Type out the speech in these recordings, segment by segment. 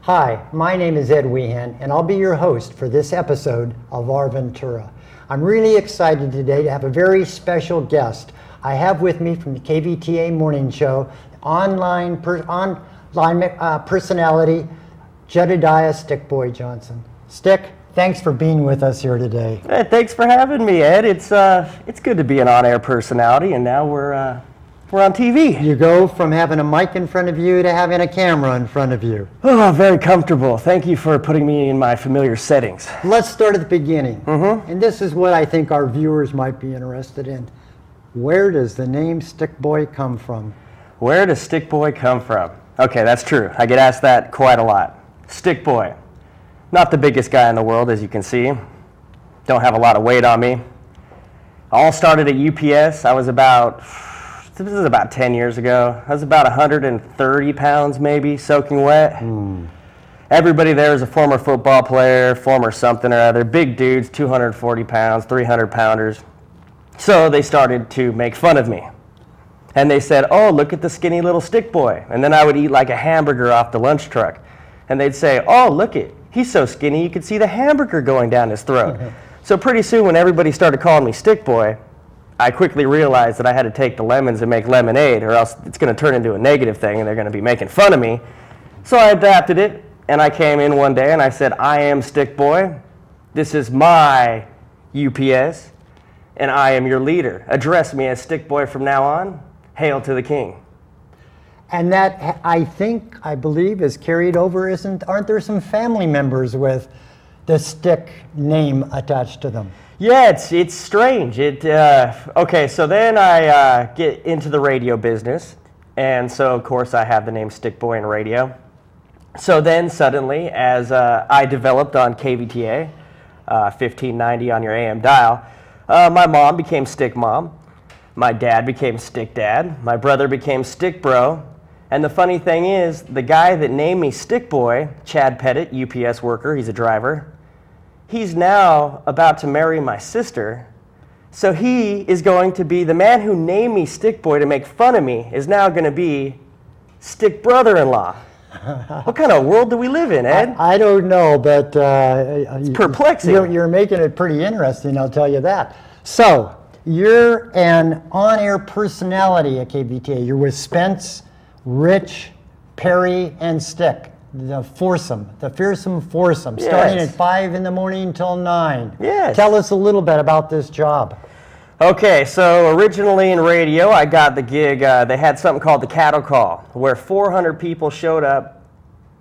Hi, my name is Ed Wehan, and I'll be your host for this episode of Our Ventura. I'm really excited today to have a very special guest. I have with me from the KVTA Morning Show, online personality, Jedediah Stickboy Johnson. Stick, thanks for being with us here today. Hey, thanks for having me, Ed. It's good to be an on-air personality, and now we're on TV. You go from having a mic in front of you to having a camera in front of you. Oh, very comfortable. Thank you for putting me in my familiar settings. Let's start at the beginning. And this is what I think our viewers might be interested in. Where does the name Stickboy come from? Where does Stickboy come from? Okay, that's true. I get asked that quite a lot. Stickboy. Not the biggest guy in the world, as you can see. Don't have a lot of weight on me. All started at UPS. This is about 10 years ago. I was about 130 pounds maybe, soaking wet. Everybody there is a former football player, former something or other, big dudes, 240 pounds, 300 pounders. So they started to make fun of me. And they said, oh, look at the skinny little stick boy. And then I would eat like a hamburger off the lunch truck. And they'd say, oh, look it, he's so skinny you could see the hamburger going down his throat. So pretty soon when everybody started calling me stick boy, I quickly realized that I had to take the lemons and make lemonade, or else it's going to turn into a negative thing and they're going to be making fun of me. So I adapted it, and I came in one day and I said, I am Stickboy. This is my UPS, and I am your leader. Address me as Stickboy from now on. Hail to the king. And that, I believe, is carried over, aren't there some family members with the Stick name attached to them? Yeah, it's strange. Okay, so then I get into the radio business, and so of course I have the name Stickboy in radio. So then suddenly, as I developed on KVTA, 1590 on your AM dial, my mom became Stick Mom, my dad became Stick Dad, my brother became Stick Bro, and the funny thing is, the guy that named me Stickboy, Chad Pettit, UPS worker, he's a driver, he's now about to marry my sister, so he is going to be, the man who named me Stickboy to make fun of me is now going to be Stick Brother-in-Law. What kind of world do we live in, Ed? I don't know, but it's perplexing. You're making it pretty interesting, I'll tell you that. So, you're an on-air personality at KVTA. You're with Spence, Rich, Perry, and Stick. The foursome, the fearsome foursome, starting at 5 in the morning till 9. Yes. Tell us a little bit about this job. Okay, so originally in radio, I got the gig, they had something called the Cattle Call, where 400 people showed up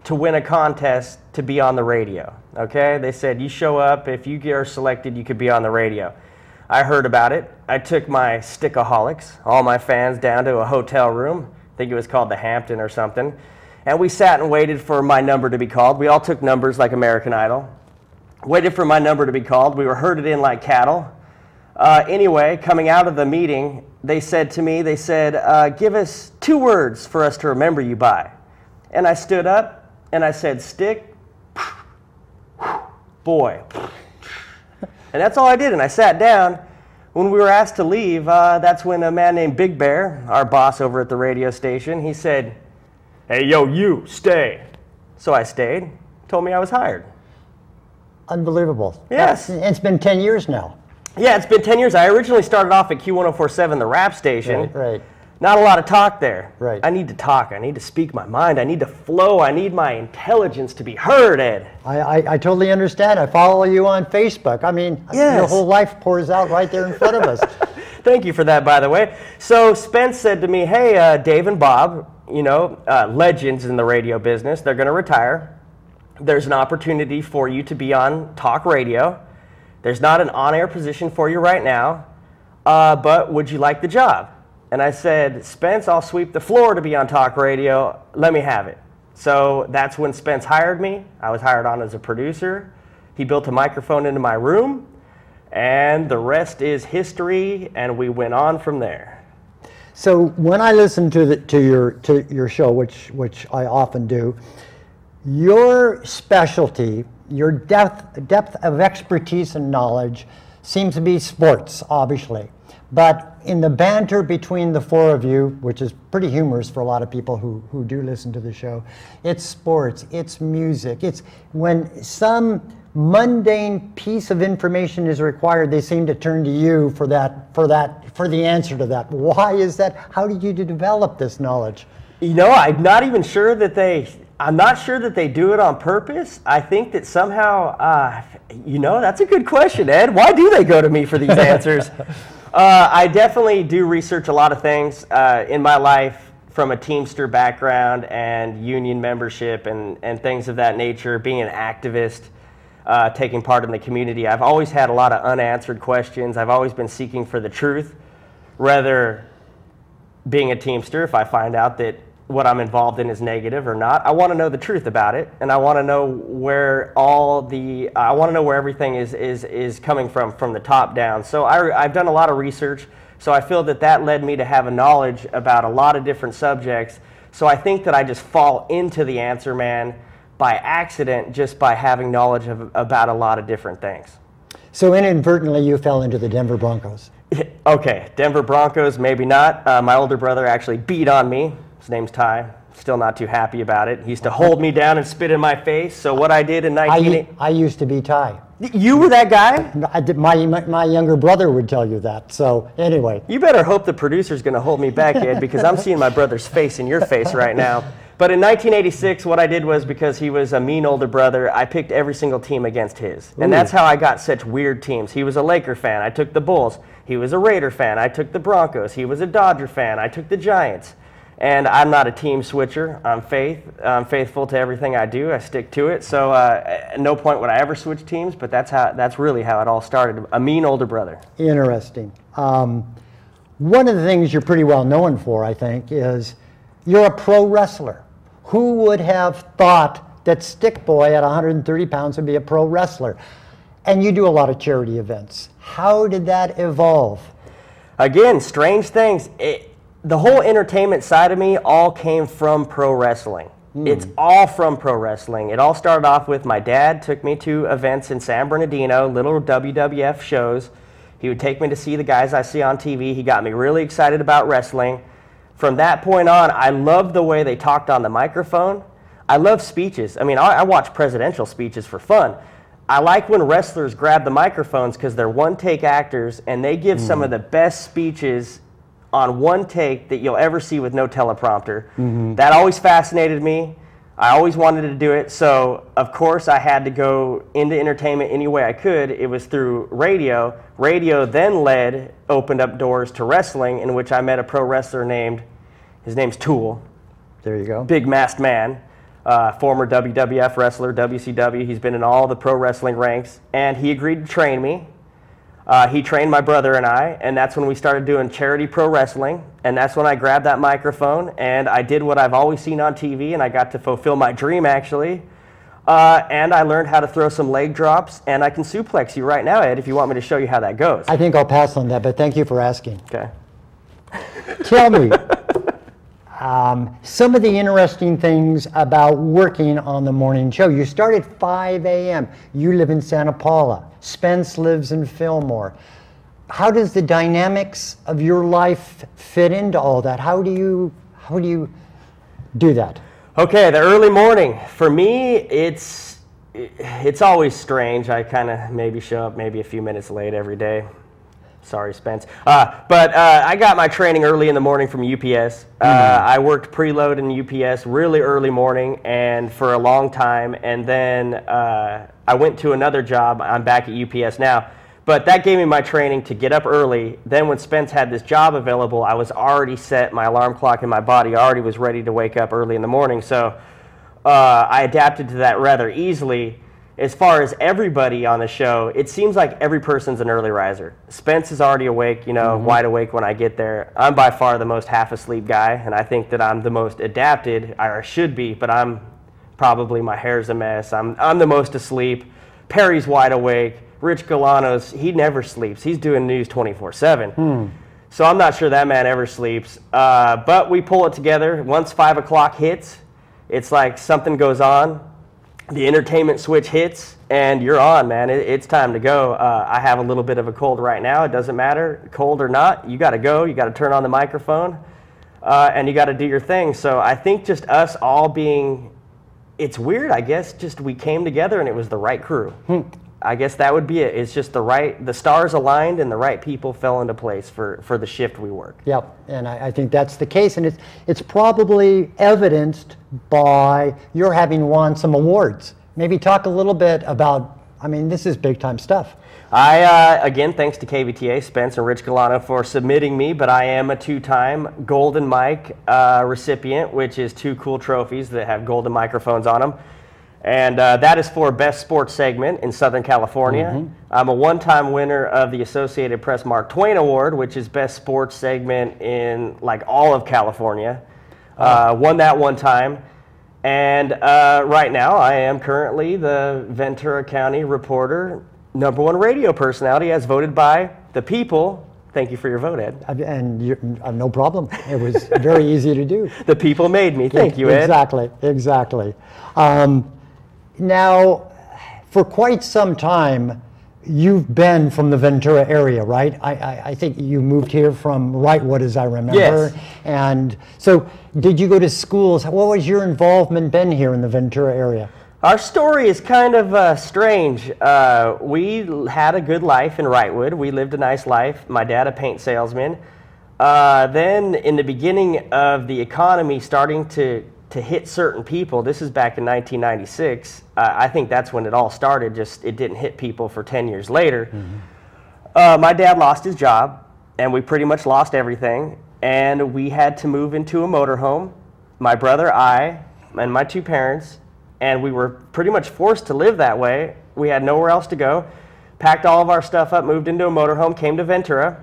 to win a contest to be on the radio. Okay, they said, you show up, if you are selected, you could be on the radio. I heard about it. I took my Stickaholics, all my fans, down to a hotel room. I think it was called the Hampton or something. And we sat and waited for my number to be called. We all took numbers like American Idol. Waited for my number to be called. We were herded in like cattle. Anyway, coming out of the meeting, they said to me, give us 2 words for us to remember you by. And I stood up and I said, Stick, boy. And that's all I did. And I sat down. When we were asked to leave, that's when a man named Big Bear, our boss over at the radio station, he said, hey, yo, you, stay. So I stayed, told me I was hired. Unbelievable. Yes. It's been 10 years now. Yeah, it's been 10 years. I originally started off at Q1047, the rap station. Right. Not a lot of talk there. Right. I need to talk. I need to speak my mind. I need to flow. I need my intelligence to be heard, Ed. I totally understand. I follow you on Facebook. I mean, your whole life pours out right there in front of us. Thank you for that, by the way. So Spence said to me, hey, Dave and Bob, you know, legends in the radio business, they're going to retire. There's an opportunity for you to be on talk radio. There's not an on-air position for you right now, but would you like the job? And I said, Spence, I'll sweep the floor to be on talk radio. Let me have it. So that's when Spence hired me. I was hired on as a producer. He built a microphone into my room, and the rest is history, and we went on from there. So when I listen to your show, which I often do, your specialty, your depth of expertise and knowledge seems to be sports, obviously. But in the banter between the four of you, which is pretty humorous for a lot of people who do listen to the show, it's sports, it's music, it's when some mundane piece of information is required, they seem to turn to you for the answer to that. Why is that? How did you develop this knowledge? You know, I'm not even sure that I'm not sure that they do it on purpose. I think that somehow, you know, that's a good question, Ed. Why do they go to me for these answers? I definitely do research a lot of things in my life from a Teamster background and union membership and things of that nature, being an activist, taking part in the community. I've always had a lot of unanswered questions. I've always been seeking for the truth, rather being a Teamster, if I find out that what I'm involved in is negative or not, I want to know the truth about it, and I want to know where I want to know where everything is coming from the top down. So I've done a lot of research, so I feel that led me to have a knowledge about a lot of different subjects. So I think that I just fall into the answer man by accident, just by having knowledge about a lot of different things. So inadvertently you fell into the Denver Broncos. Okay, Denver Broncos, maybe not. My older brother actually beat on me. His name's Ty. Still not too happy about it. He used to hold me down and spit in my face. So what I did in 1980... I used to be Ty. You were that guy? I did, my younger brother would tell you that. So anyway. You better hope the producer's going to hold me back, Ed, because I'm seeing my brother's face in your face right now. But in 1986, what I did was, because he was a mean older brother, I picked every single team against his. And that's how I got such weird teams. He was a Laker fan. I took the Bulls. He was a Raider fan. I took the Broncos. He was a Dodger fan. I took the Giants. And I'm not a team switcher. I'm faithful to everything I do. I stick to it. So at no point would I ever switch teams, but that's really how it all started. A mean older brother. Interesting. One of the things you're pretty well known for, I think, is you're a pro wrestler. Who would have thought that Stickboy at 130 pounds would be a pro wrestler? And you do a lot of charity events. How did that evolve? Again, strange things. The whole entertainment side of me all came from pro wrestling. It's all from pro wrestling. It all started off with my dad took me to events in San Bernardino, little WWF shows. He would take me to see the guys I see on TV. He got me really excited about wrestling. From that point on, I loved the way they talked on the microphone. I love speeches. I mean, I watch presidential speeches for fun. I like when wrestlers grab the microphones because they're one-take actors, and they give some of the best speeches on one take that you'll ever see with no teleprompter. That always fascinated me. I always wanted to do it, so of course I had to go into entertainment any way I could. It was through radio. Radio then opened up doors to wrestling, in which I met a pro wrestler his name's Tool. There you go. Big masked man, former WWF wrestler, WCW. He's been in all the pro wrestling ranks, and he agreed to train me. He trained my brother and I, and that's when we started doing charity pro wrestling, and that's when I grabbed that microphone, and I did what I've always seen on TV, and I got to fulfill my dream, actually. And I learned how to throw some leg drops, and I can suplex you right now, Ed, if you want me to show you how that goes. I think I'll pass on that, but thank you for asking. Okay. Tell me, some of the interesting things about working on the morning show. You start at 5 a.m. You live in Santa Paula. Spence lives in Fillmore. How does the dynamics of your life fit into all that? How do you do that? Okay, the early morning. For me, it's always strange. I kind of maybe show up maybe a few minutes late every day. Sorry, Spence. But I got my training early in the morning from UPS. I worked preload in UPS really early morning and for a long time. And then I went to another job. I'm back at UPS now. But that gave me my training to get up early. Then when Spence had this job available, I was already set. My alarm clock in my body already was ready to wake up early in the morning. So I adapted to that rather easily. As far as everybody on the show, it seems like every person's an early riser. Spence is already awake, you know, wide awake when I get there. I'm by far the most half asleep guy, and I think that I'm the most adapted, or I should be, but I'm probably, my hair's a mess. I'm the most asleep. Perry's wide awake. Rich Galano's, he never sleeps. He's doing news 24/7. So I'm not sure that man ever sleeps. But we pull it together. Once 5 o'clock hits, it's like something goes on. The entertainment switch hits, and you're on, man. It's time to go. I have a little bit of a cold right now. It doesn't matter, cold or not. You got to go. You got to turn on the microphone, and you got to do your thing. So I think just us all being, it's weird, I guess, just we came together and it was the right crew. I guess that would be it. It's just the stars aligned and the right people fell into place for the shift we work. Yep, and I think that's the case, and it's probably evidenced by your having won some awards. Maybe talk a little bit about, I mean, this is big time stuff. Again, thanks to KVTA, Spence and Rich Galano for submitting me, but I am a 2-time Golden Mic recipient, which is 2 cool trophies that have golden microphones on them. And that is for Best Sports Segment in Southern California. I'm a 1-time winner of the Associated Press Mark Twain Award, which is Best Sports Segment in like all of California. Won that 1 time. And right now I am currently the Ventura County Reporter #1 radio personality as voted by the people. Thank you for your vote, Ed. And no problem. It was very easy to do. The people made me. Thank you, Ed. Exactly, exactly. Now, for quite some time, you've been from the Ventura area, right? I think you moved here from Wrightwood, as I remember. Yes. And so, did you go to schools? What was your involvement been here in the Ventura area? Our story is kind of strange. We had a good life in Wrightwood. We lived a nice life. My dad, a paint salesman. Then, in the beginning of the economy starting to hit certain people, this is back in 1996, I think that's when it all started, just it didn't hit people for 10 years later. My dad lost his job, and we pretty much lost everything, and we had to move into a motorhome, my brother, I, and my 2 parents, and we were pretty much forced to live that way. We had nowhere else to go, packed all of our stuff up, moved into a motorhome, came to Ventura,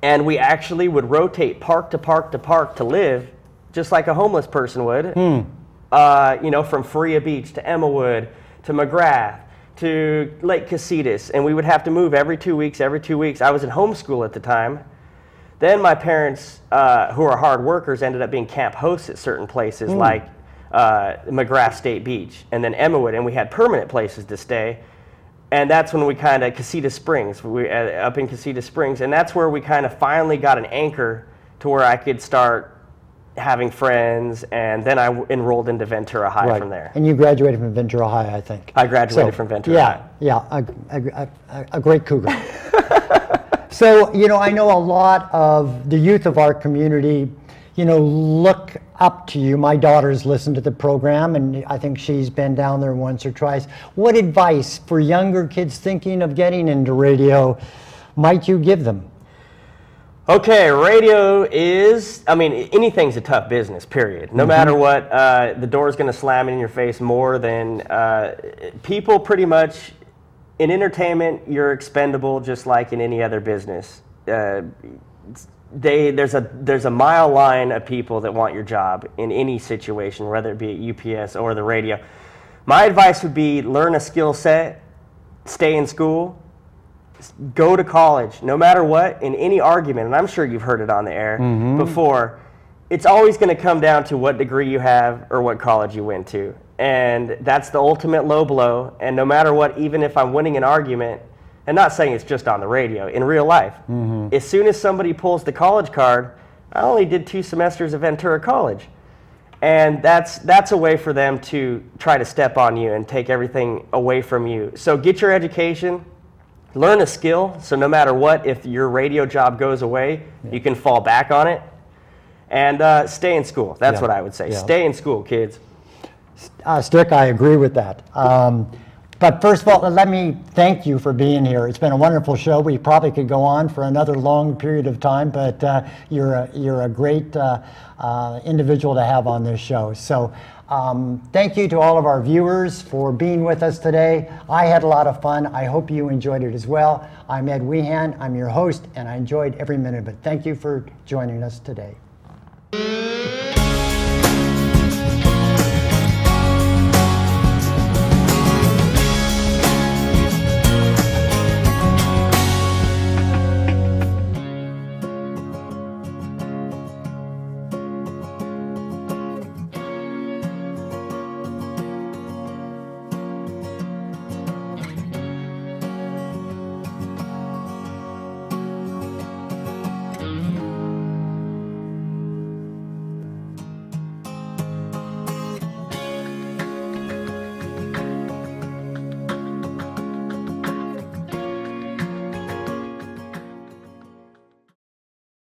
and we actually would rotate park to park to park to live, just like a homeless person would, you know, from Faria Beach to Emmawood to McGrath to Lake Casitas, and we would have to move every 2 weeks, every 2 weeks. I was in homeschool at the time. Then my parents, who are hard workers, ended up being camp hosts at certain places like McGrath State Beach and then Emmawood, and we had permanent places to stay. And that's when we kind of, Casitas Springs, up in Casitas Springs, and that's where we kind of finally got an anchor to where I could start having friends, and then I enrolled into Ventura High from there. And you graduated from Ventura High, I think. I graduated from Ventura High. Yeah, a great cougar. So, you know, I know a lot of the youth of our community, you know, look up to you. My daughter's listened to the program, and I think she's been down there once or twice. What advice for younger kids thinking of getting into radio might you give them? Okay, radio is, I mean, anything's a tough business, period. No matter what, the door's going to slam in your face more than people pretty much, in entertainment, you're expendable just like in any other business. There's a mile line of people that want your job in any situation, whether it be at UPS or the radio. My advice would be learn a skill set, stay in school, go to college, no matter what, in any argument, and I'm sure you've heard it on the air before, it's always going to come down to what degree you have or what college you went to. And that's the ultimate low blow, and no matter what, even if I'm winning an argument, and not saying it's just on the radio, in real life, as soon as somebody pulls the college card, I only did 2 semesters of Ventura College. And that's a way for them to try to step on you and take everything away from you. So get your education, learn a skill, so no matter what, if your radio job goes away, you can fall back on it, and stay in school. That's what I would say. Stay in school, kids. Stick, I agree with that. But first of all, let me thank you for being here. It's been a wonderful show. We probably could go on for another long period of time, but you're a great individual to have on this show. So thank you to all of our viewers for being with us today. I had a lot of fun. I hope you enjoyed it as well. I'm Ed Wehan. I'm your host, and I enjoyed every minute of it. Thank you for joining us today.